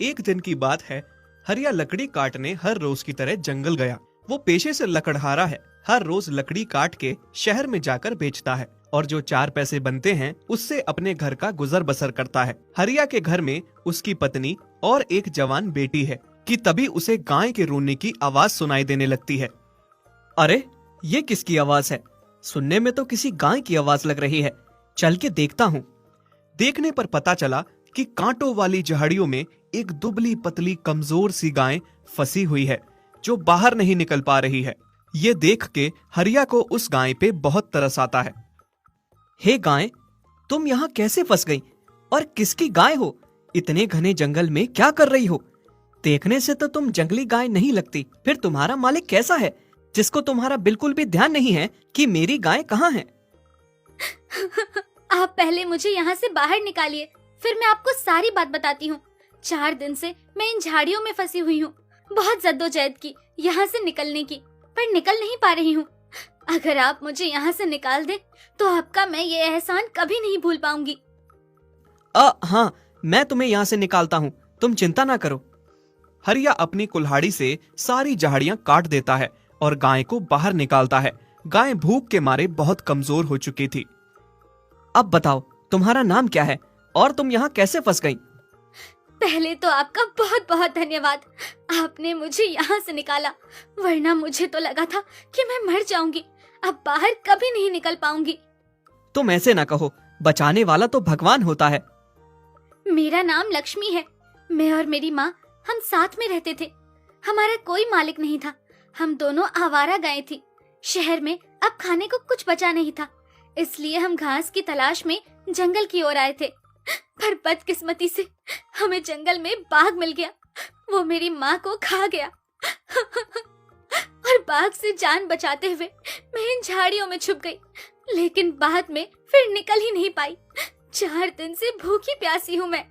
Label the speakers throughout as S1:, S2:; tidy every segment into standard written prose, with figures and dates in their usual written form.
S1: एक दिन की बात है। हरिया लकड़ी काटने हर रोज की तरह जंगल गया। वो पेशे से लकड़हारा है। हर रोज लकड़ी काट के शहर में जाकर बेचता है और जो 4 पैसे बनते हैं उससे अपने घर का गुजर बसर करता है। हरिया के घर में उसकी पत्नी और एक जवान बेटी है कि तभी उसे गाय के रोने की आवाज सुनाई देने लगती है।
S2: अरे ये किसकी आवाज है? सुनने में तो किसी गाय की आवाज लग रही है। चल के देखता हूँ।
S1: देखने पर पता चला कि कांटों वाली झाड़ियों में एक दुबली पतली कमजोर सी गाय फंसी हुई है जो बाहर नहीं निकल पा रही है। ये देख के हरिया को उस गाय पे बहुत तरस आता है।
S2: हे गाय, तुम यहाँ कैसे फंस गई? और किसकी गाय हो? इतने घने जंगल में क्या कर रही हो? देखने से तो तुम जंगली गाय नहीं लगती। फिर तुम्हारा मालिक कैसा है जिसको तुम्हारा बिल्कुल भी ध्यान नहीं है कि मेरी गाय कहाँ है?
S3: आप पहले मुझे यहाँ से बाहर निकालिए, फिर मैं आपको सारी बात बताती हूँ। 4 दिन से मैं इन झाड़ियों में फंसी हुई हूँ। बहुत जद्दोजहद की यहाँ से निकलने की, पर निकल नहीं पा रही हूँ। अगर आप मुझे यहाँ से निकाल दें, तो आपका मैं ये एहसान कभी नहीं भूल पाऊंगी।
S2: हाँ, मैं तुम्हें यहाँ से निकालता हूँ, तुम चिंता ना करो।
S1: हरिया अपनी कुल्हाड़ी से सारी झाड़ियां काट देता है और गाय को बाहर निकालता है। गाय भूख के मारे बहुत कमजोर हो चुकी थी।
S2: अब बताओ, तुम्हारा नाम क्या है और तुम यहाँ कैसे फंस गई?
S3: पहले तो आपका बहुत बहुत धन्यवाद। आपने मुझे यहाँ से निकाला, वरना मुझे तो लगा था कि मैं मर जाऊंगी। अब बाहर कभी नहीं निकल पाऊंगी।
S2: तुम ऐसे ना कहो, बचाने वाला तो भगवान होता है।
S3: मेरा नाम लक्ष्मी है। मैं और मेरी माँ हम साथ में रहते थे। हमारा कोई मालिक नहीं था। हम दोनों आवारा गायें थी। शहर में अब खाने को कुछ बचा नहीं था, इसलिए हम घास की तलाश में जंगल की ओर आए थे। पर बदकिस्मती से हमें जंगल में बाघ मिल गया। वो मेरी माँ को खा गया। और बाघ से जान बचाते हुए मैं इन झाड़ियों में छुप गई, लेकिन बाद में फिर निकल ही नहीं पाई। 4 दिन से भूखी प्यासी हूँ मैं।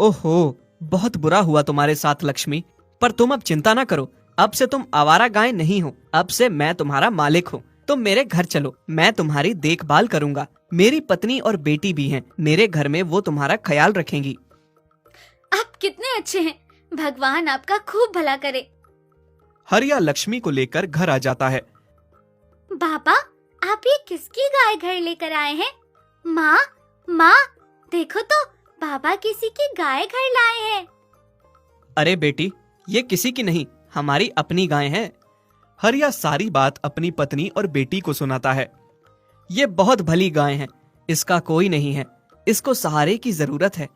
S2: ओहो, बहुत बुरा हुआ तुम्हारे साथ लक्ष्मी। पर तुम अब चिंता ना करो, अब से तुम आवारा गाय नहीं हो। अब से मैं तुम्हारा मालिक हूँ। तुम मेरे घर चलो, मैं तुम्हारी देखभाल करूंगा। मेरी पत्नी और बेटी भी हैं। मेरे घर में वो तुम्हारा ख्याल रखेंगी।
S3: आप कितने अच्छे हैं। भगवान आपका खूब भला करे।
S1: हरिया लक्ष्मी को लेकर घर आ जाता है।
S3: बाबा, आप ये किसकी गाय घर लेकर आए हैं? माँ, माँ, देखो तो, बाबा किसी की गाय घर लाए हैं।
S2: अरे बेटी, ये किसी की नहीं, हमारी अपनी गाय है।
S1: हरिया सारी बात अपनी पत्नी और बेटी को सुनाता है।
S2: ये बहुत भली गाय है, इसका कोई नहीं है। इसको सहारे की जरूरत है।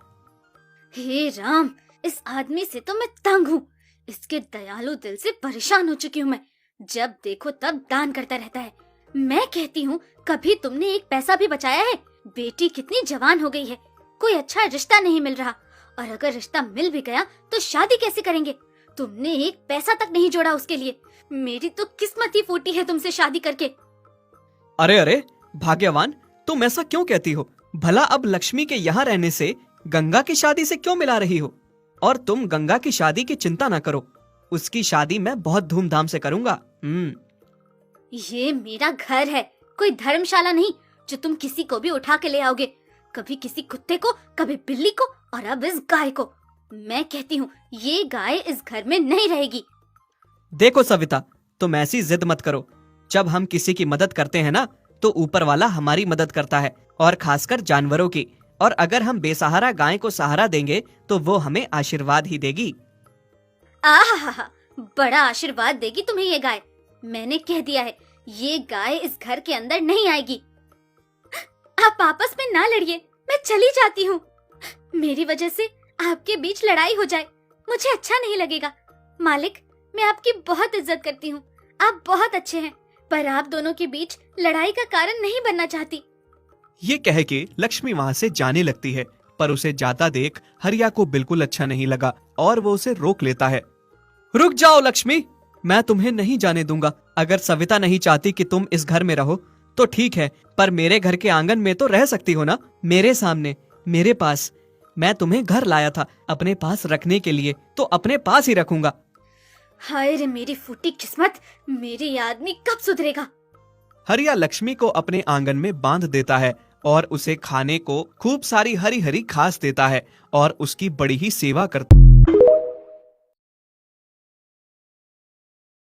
S3: हे राम, इस आदमी से तो मैं तंग हूँ। इसके दयालु दिल से परेशान हो चुकी हूँ मैं। जब देखो तब दान करता रहता है। मैं कहती हूँ, कभी तुमने एक पैसा भी बचाया है? बेटी कितनी जवान हो गई है, कोई अच्छा रिश्ता नहीं मिल रहा, और अगर रिश्ता मिल भी गया तो शादी कैसे करेंगे? तुमने एक पैसा तक नहीं जोड़ा उसके लिए। मेरी तो किस्मत ही फूटी है तुमसे शादी करके।
S2: अरे अरे भाग्यवान, तुम ऐसा क्यों कहती हो? भला अब लक्ष्मी के यहाँ रहने से गंगा की शादी से क्यों मिला रही हो? और तुम गंगा की शादी की चिंता ना करो, उसकी शादी मैं बहुत धूमधाम से करूंगा।
S3: ये मेरा घर है, कोई धर्मशाला नहीं जो तुम किसी को भी उठा के ले आओगे। कभी किसी कुत्ते को, कभी बिल्ली को, और अब इस गाय को। मैं कहती हूँ, ये गाय इस घर में नहीं रहेगी।
S2: देखो सविता, तुम ऐसी जिद मत करो। जब हम किसी की मदद करते हैं ना, तो ऊपर वाला हमारी मदद करता है, और खासकर जानवरों की। और अगर हम बेसहारा गाय को सहारा देंगे तो वो हमें आशीर्वाद ही देगी।
S3: आहा, बड़ा आशीर्वाद देगी तुम्हें ये गाय। मैंने कह दिया है, ये गाय इस घर के अंदर नहीं आएगी। आप आपस में ना लड़िए, मैं चली जाती हूँ। मेरी वजह से आपके बीच लड़ाई हो जाए, मुझे अच्छा नहीं लगेगा। मालिक, मैं आपकी बहुत इज्जत करती हूँ, आप बहुत अच्छे हैं, पर आप दोनों के बीच लड़ाई का कारण नहीं बनना चाहती।
S1: ये कह के लक्ष्मी वहाँ से जाने लगती है, पर उसे जाता देख हरिया को बिल्कुल अच्छा नहीं लगा और वो उसे रोक लेता है।
S2: रुक जाओ लक्ष्मी, मैं तुम्हें नहीं जाने दूंगा। अगर सविता नहीं चाहती कि तुम इस घर में रहो तो ठीक है, पर मेरे घर के आंगन में तो रह सकती हो ना, मेरे सामने, मेरे पास। मैं तुम्हें घर लाया था अपने पास रखने के लिए, तो अपने पास ही रखूंगा।
S3: हाय रे मेरी फूटी किस्मत, मेरी आदमी कब सुधरेगा?
S1: हरिया लक्ष्मी को अपने आंगन में बांध देता है और उसे खाने को खूब सारी हरी हरी घास देता है और उसकी बड़ी ही सेवा करता है।